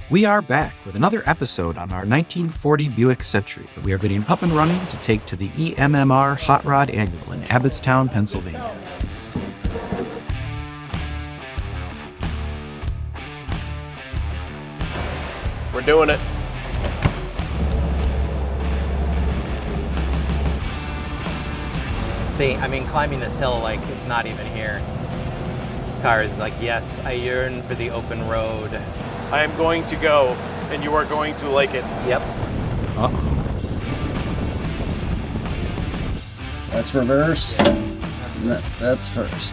We are back with another episode on our 1940 Buick Century that we are getting up and running to take to the EMMR Hot Rod Annual in Abbottstown, Pennsylvania. We're doing it. See, I mean, climbing this hill like it's not even here. This car is like, yes, I yearn for the open road. I am going to go, and you are going to like it. Yep. Uh-oh. That's reverse. That's first.